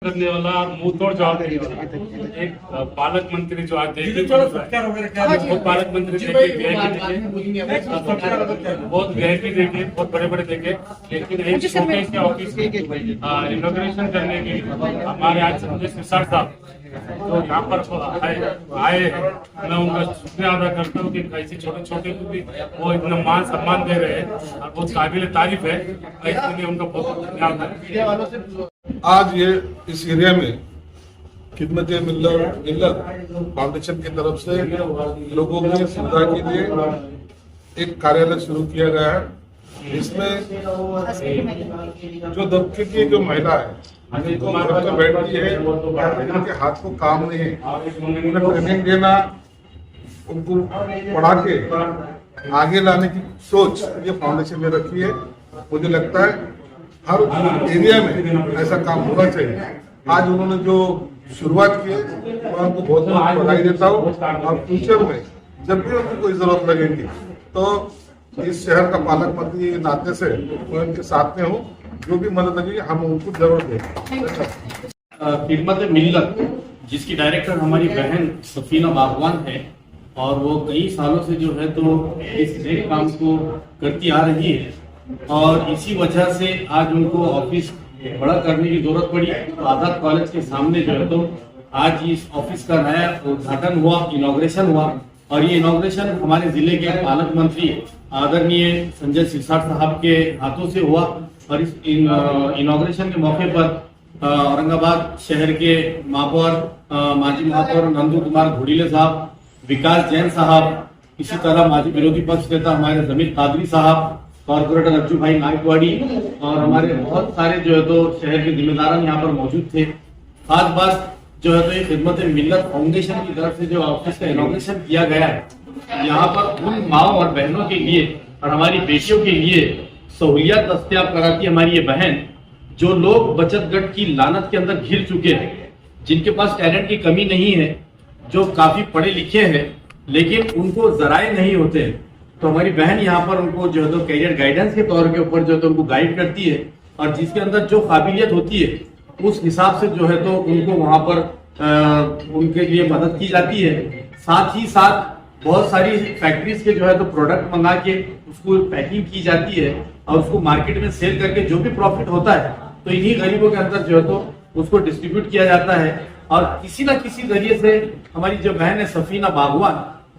करने वाला और मुंह तोड़ जवाब देने वाला एक पालक मंत्री जो आज देखे वो पालक मंत्री देखे बहुत वीआईपी देखे बहुत बड़े बड़े देखे, लेकिन एक छोटे से ऑफिस इनॉग्रेशन करने के लिए हमारे आज संजय सिरसाट साहब जो यहाँ पर आए हैं, मैं उनका शुक्रिया अदा करता हूँ कि ऐसे छोटे छोटे को भी वो इतना मान सम्मान दे रहे हैं और बहुत काबिल तारीफ है। इसके लिए उनका बहुत धन्यवाद। आज ये इस एरिया में खिदमत मिल्लत फाउंडेशन की तरफ से लोगों की सुविधा के लिए एक कार्यालय शुरू किया गया है। इसमें जो दबके की जो महिला है जिनको घर में बैठती है, जिनके हाथ को काम नहीं है, उन्हें ट्रेनिंग देना, उनको पढ़ा के आगे लाने की सोच ये फाउंडेशन ने रखी है। मुझे लगता है हर एरिया में ऐसा काम होना चाहिए। आज उन्होंने जो शुरुआत की है मैं उनको बहुत बहुत बधाई देता हूँ और फ्यूचर में जब भी उनको कोई जरूरत लगेगी तो इस शहर का पालक मंत्री के नाते से मैं उनके साथ में हूँ। जो भी मदद लगेगी हम उनको जरूर देंगे। खिदमत मिल्लत जिसकी डायरेक्टर हमारी बहन सफीना बागवान है और वो कई सालों से जो है तो इस नए काम को करती आ रही है और इसी वजह से आज उनको ऑफिस बड़ा करने की जरूरत पड़ी। तो आजाद कॉलेज के सामने जो है तो आज इस ऑफिस का नया उद्घाटन हुआ, इनॉग्रेशन हुआ और ये इनॉग्रेशन हमारे जिले के पालक मंत्री आदरणीय संजय सिरसाट साहब के हाथों से हुआ। और इस इनॉग्रेशन के मौके पर औरंगाबाद शहर के महापौर माजी महापौर नंदू कुमार घोड़ीले साहब, विकास जैन साहब, इसी तरह माजी विरोधी पक्ष नेता हमारे जमीर कादरी साहब, कॉर्पोरेटर अज्जू भाई नायकवाड़ी और हमारे बहुत सारे जो है तो शहर के जिम्मेदार यहाँ पर मौजूद थे। खास बात जो है तो ये खिदमत मिल्लत फाउंडेशन की तरफ से जो ऑफिस का इनॉग्रेशन किया गया है, यहाँ पर उन माओ और बहनों के लिए और हमारी बेटियों के लिए सहूलियत दस्तयाब कराती हमारी ये बहन, जो लोग बचत गट की लानत के अंदर घिर चुके हैं, जिनके पास टैलेंट की कमी नहीं है, जो काफी पढ़े लिखे हैं लेकिन उनको जराए नहीं होते, तो हमारी बहन यहाँ पर उनको जो है तो कैरियर गाइडेंस के तौर के ऊपर जो है तो उनको गाइड करती है और जिसके अंदर जो काबिलियत होती है उस हिसाब से जो है तो उनको वहां पर उनके लिए मदद की जाती है। साथ ही साथ बहुत सारी फैक्ट्रीज के जो है तो प्रोडक्ट मंगा के उसको पैकिंग की जाती है और उसको मार्केट में सेल करके जो भी प्रॉफिट होता है तो इन्हीं गरीबों के अंदर जो है तो उसको डिस्ट्रीब्यूट किया जाता है। और किसी ना किसी जरिए से हमारी जो बहन है सफीना बागवान,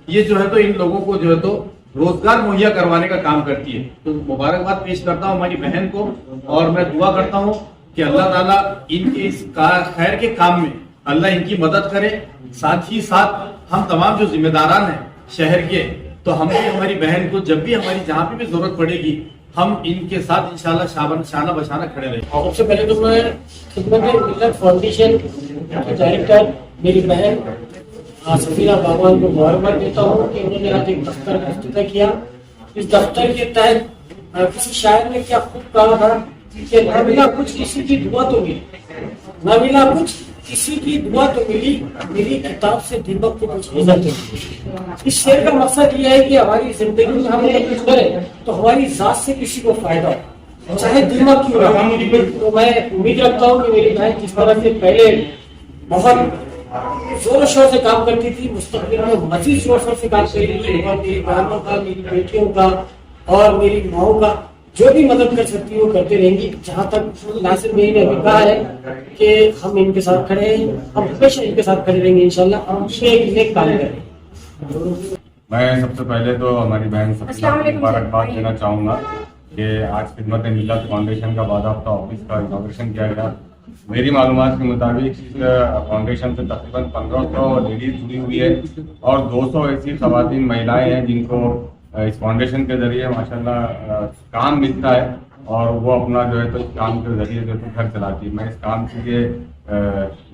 ये जो है तो इन लोगों को जो है तो रोजगार मुहैया करवाने का काम करती है। तो मुबारकबाद पेश करता हूँ हमारी बहन को और मैं दुआ करता हूँ कि अल्लाह ताला इनके इस खैर के काम में अल्लाह इनकी मदद करे। साथ ही साथ हम तमाम जो जिम्मेदारान हैं शहर के, तो हम भी हमारी बहन को जब भी हमारी जहाँ पे भी जरूरत पड़ेगी हम इनके साथ इंशाल्लाह शाना बशाना खड़े रहेंगे। सबसे पहले तो मैं खिदमत मिल्लत फाउंडेशन के डायरेक्टर मेरी बहन सफीना बागवान को मुबारकबाद देता हूँ कि उन्होंने आज एक दफ्तर का इफ्तिताह किया। इस दफ्तर के तहत किसी शायर ने क्या खूब कहा था कि न मिला कुछ किसी की दुआ तो मिली, न मिला कुछ किसी की दुआ तो मिली, मेरी किताब से दीमक को कुछ नजर नहीं। इस शेर का मकसद ये है कि हमारी जिंदगी में हम कुछ करें तो हमारी जात से किसी को फायदा हो, चाहे दीमक क्यों ना। तो मैं उम्मीद रखता हूँ कि मेरी बहन जिस तरह से पहले बहुत जोर शोर से काम करती थी, मुस्तकबिल में मजीद जोर शोर से काम करेगी और मेरी बहनों का, मेरी बेटियों का और मेरी माओ का जो भी मदद कर सकती है वो करते रहेंगी। जहाँ तक नासिर भाई ने अभी कहा है कि हम इनके साथ खड़े हैं, हम हमेशा इनके साथ खड़े रहेंगे इंशाल्लाह, हम एक काम करेंगे। मैं सबसे पहले तो हमारी बहन सफीना को मुबारकबाद देना चाहूँगा कि आज खिदमत मिल्लत फाउंडेशन का बाकायदा ऑफिस का इनॉग्रेशन किया गया। मेरी मालूमात के मुताबिक इस फाउंडेशन से तकरीबन 1500 लेडीज जुड़ी हुई है और 200 ऐसी खवातीन महिलाएं हैं जिनको इस फाउंडेशन के जरिए माशाल्लाह काम मिलता है और वो अपना जो है तो इस काम के जरिए जो है घर चलाती है। मैं इस काम के लिए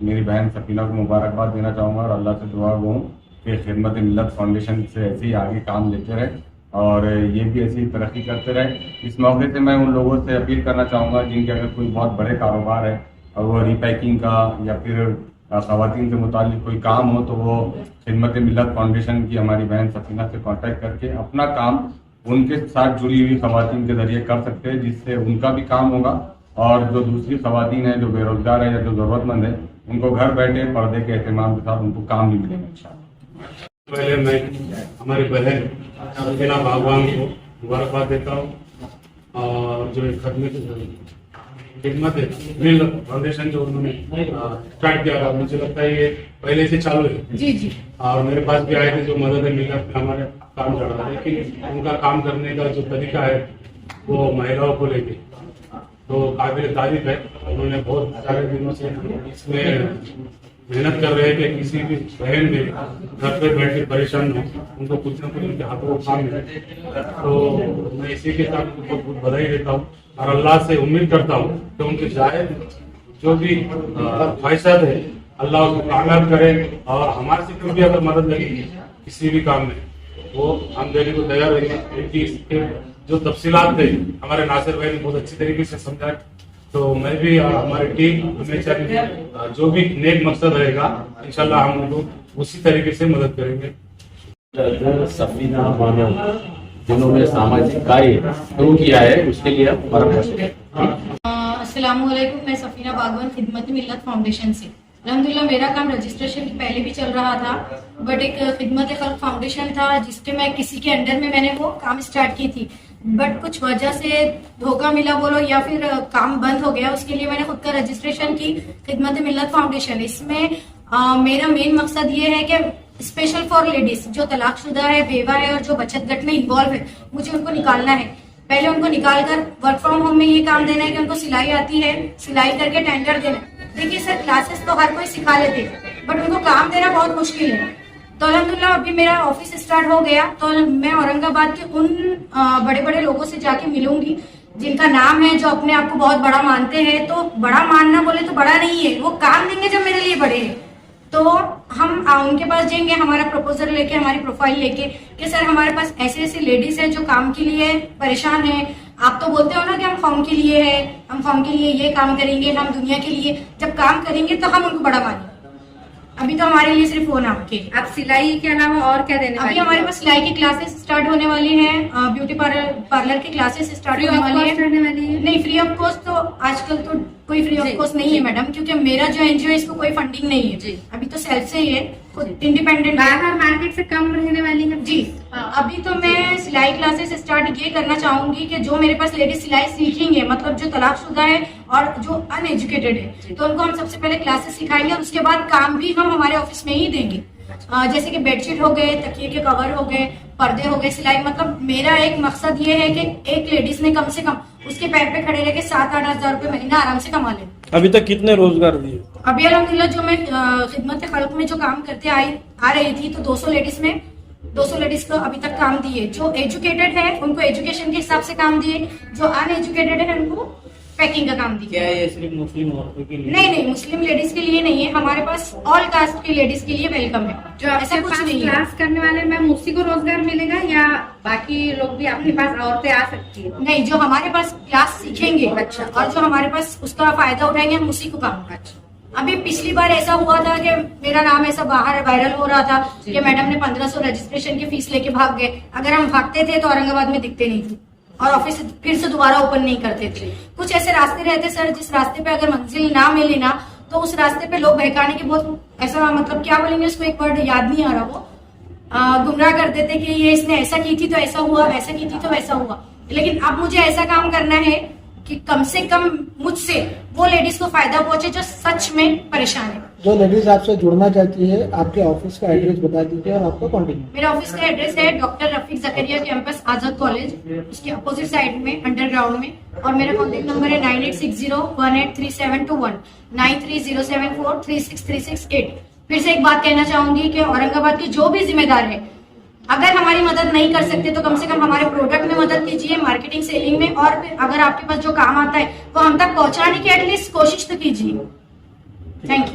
मेरी बहन सफीना को मुबारकबाद देना चाहूँगा और अल्लाह से दुआ हूँ कि खिदमत मिल्लत फाउंडेशन से ऐसे ही आगे काम लेते रहे और ये भी ऐसी तरक्की करते रहे। इस मौके से मैं उन लोगों से अपील करना चाहूँगा जिनके अगर कोई बहुत बड़े कारोबार है और वो रीपैकिंग का या फिर खवातीन के मुतालिक कोई काम हो तो वो खिदमत मिल्लत फाउंडेशन की हमारी बहन सफीना से कांटेक्ट करके अपना काम उनके साथ जुड़ी हुई खवातीन के जरिए कर सकते हैं, जिससे उनका भी काम होगा और जो दूसरी खवातीन है, जो बेरोजगार है या जो जरूरतमंद है, उनको घर बैठे पर्दे के एहतमाम के साथ उनको काम भी मिलेगा इंशाअल्लाह। पहले मैं हमारी बहन सफीना बागवान को मुबारकबाद देता हूँ और जो खिदमत मिल फाउंडेशन जो उन्होंने स्टार्ट किया था, मुझे लगता है ये पहले से चालू है। जी जी। और मेरे पास भी आए थे जो मदद है मिलत में हमारे काम चल रहा है, लेकिन उनका काम करने का जो तरीका है वो महिलाओं को लेके तो काबिल तारीफ है। उन्होंने बहुत सारे दिनों से इसमें मेहनत कर रहे हैं कि किसी भी बहन में घर पे बैठ के परेशान हो, उनको कुछ ना कुछ उनके हाथों को काम मिले। तो मैं इसी के साथ उनको बहुत बधाई देता हूँ और अल्लाह से उम्मीद करता हूँ कि उनके जायज जो भी ख्वाहिशात है अल्लाह उसको कामयाब करे और हमारे से कोई भी अगर मदद लगेगी किसी भी काम में वो हम देने को तैयार रहेंगे, क्योंकि इसके जो तफसीलात थे हमारे नासिर भाई ने बहुत अच्छी तरीके से समझाया। तो मैं भी और हमारी टीम हमेशा जो भी नेक मकसद रहेगा इंशाल्लाह हम उनको उसी तरीके से मदद करेंगे। सफीना बानो जिन्होंने सामाजिक कार्य शुरू किया है उसके लिए अस्सलामुअलैकुम, मैं सफीना बागवान खिदमत मिल्लत फाउंडेशन से। अल्हम्दुलिल्लाह मेरा काम रजिस्ट्रेशन के पहले भी चल रहा था, बट एक खिदमत खल्क फाउंडेशन था जिसके मैं किसी के अंडर में मैंने वो काम स्टार्ट की थी, बट कुछ वजह से धोखा मिला बोलो या फिर काम बंद हो गया। उसके लिए मैंने खुद का रजिस्ट्रेशन की खिदमत मिल्लत फाउंडेशन। इसमें मेरा मेन मकसद ये है कि स्पेशल फॉर लेडीज जो तलाकशुदा है, बेवा है और जो बचत गट में इन्वॉल्व है, मुझे उनको निकालना है। पहले उनको निकालकर वर्क फ्रॉम होम में ये काम देना है कि उनको सिलाई आती है, सिलाई करके टेंडर देना। देखिए सर, क्लासेस तो हर कोई सिखा लेते, बट उनको काम देना बहुत मुश्किल है। तो अल्हम्दुलिल्लाह अभी मेरा ऑफिस स्टार्ट हो गया, तो मैं औरंगाबाद के उन बड़े बड़े लोगों से जाके मिलूंगी जिनका नाम है, जो अपने आप को बहुत बड़ा मानते हैं। तो बड़ा मानना बोले तो बड़ा नहीं है, वो काम देंगे जब मेरे लिए बड़े हैं। तो हम उनके पास जाएंगे हमारा प्रपोजल लेके, हमारी प्रोफाइल लेके कि सर हमारे पास ऐसे ऐसे लेडीज हैं जो काम के लिए परेशान हैं। आप तो बोलते हो ना कि हम कौम के लिए है, हम कौम के लिए ये काम करेंगे, हम दुनिया के लिए जब काम करेंगे तो हम उनको बड़ा मानेंगे। अभी तो हमारे लिए सिर्फ वो नाम के। आप सिलाई के अलावा और क्या देने वाली अभी हमारे पास सिलाई की क्लासेस स्टार्ट होने वाली हैं, ब्यूटी पार्लर की क्लासेस स्टार्ट होने वाली है। नहीं, फ्री ऑफ कॉस्ट तो आजकल तो कोई फ्री ऑफ कॉस्ट नहीं है मैडम, क्योंकि मेरा जो एनजीओ है इसको कोई फंडिंग नहीं है। अभी तो सेल्फ से ही है, खुद इंडिपेंडेंट। बाहर मार्केट से कम रहने वाली है जी। अभी तो मैं सिलाई क्लासेस स्टार्ट ये करना चाहूंगी कि जो मेरे पास लेडीज सिलाई सीखेंगे, मतलब जो तलाकशुदा है और जो अनएजुकेटेड है, तो उनको हम सबसे पहले क्लासेस सिखाएंगे और उसके बाद काम भी हम हमारे ऑफिस में ही देंगे। जैसे कि बेडशीट हो गए, तकिए के कवर हो गए, पर्दे हो गए, सिलाई। मतलब मेरा एक मकसद ये है कि एक लेडीज ने कम से कम उसके पैर पे खड़े रह के 7-8 हजार रुपए महीना आराम से कमा ले। अभी तक कितने रोजगार दिए? अभी अल्हम्दुलिल्लाह जो मैं खिदमत खल्क में जो काम करते आ रही थी, तो 200 लेडीज में 200 लेडीज को अभी तक काम दिए। जो एजुकेटेड है उनको एजुकेशन के हिसाब से काम दिए, जो अनएजुकेटेड है उनको पैकिंग का काम दिया। क्या ये सिर्फ मुस्लिम औरतों के लिए? नहीं, मुस्लिम लेडीज के लिए नहीं है, हमारे पास ऑल कास्ट की लेडीज के लिए वेलकम है। जो ऐसा कुछ नहीं है। क्लास करने वाले मैम उसी को रोजगार मिलेगा या बाकी लोग भी आपके पास औरतें आ सकती है? नहीं, जो हमारे पास क्लास सीखेंगे अच्छा, और जो हमारे पास उसका फायदा उठाएंगे हम उसी को काम। अच्छा, अभी पिछली बार ऐसा हुआ था कि मेरा नाम ऐसा बाहर वायरल हो रहा था कि मैडम ने 1500 रजिस्ट्रेशन की फीस लेके भाग गए। अगर हम भागते थे तो औरंगाबाद में दिखते नहीं थे और ऑफिस फिर से दोबारा ओपन नहीं करते थे। कुछ ऐसे रास्ते रहते सर, जिस रास्ते पे अगर मंजिल ना मिले ना, तो उस रास्ते पे लोग बहकाने के बहुत ऐसा, मतलब क्या बोलेंगे उसको, एक वर्ड याद नहीं आ रहा, वो गुमराह कर देते कि ये इसने ऐसा की थी तो ऐसा हुआ, वैसा की थी तो वैसा हुआ। लेकिन अब मुझे ऐसा काम करना है कि कम से कम मुझसे वो लेडीज को फायदा पहुंचे जो सच में परेशान है। जो लेडीज आपसे जुड़ना चाहती है, आपके ऑफिस का एड्रेस बता दीजिए और आपका कॉन्टेक्ट। मेरा ऑफिस का एड्रेस है डॉक्टर रफीक जकरिया कैंपस, आजाद कॉलेज, उसके अपोजिट साइड में अंडरग्राउंड में। और मेरा कॉन्टेक्ट नंबर है 9860183721, 9307436368। फिर से एक बात कहना चाहूंगी कि औरंगाबाद के जो भी जिम्मेदार है, अगर हमारी मदद नहीं कर सकते तो कम से कम हमारे प्रोडक्ट में मदद कीजिए, मार्केटिंग सेलिंग में, और फिर अगर आपके पास जो काम आता है वो हम तक पहुंचाने की एटलीस्ट कोशिश तो कीजिए। Thank you.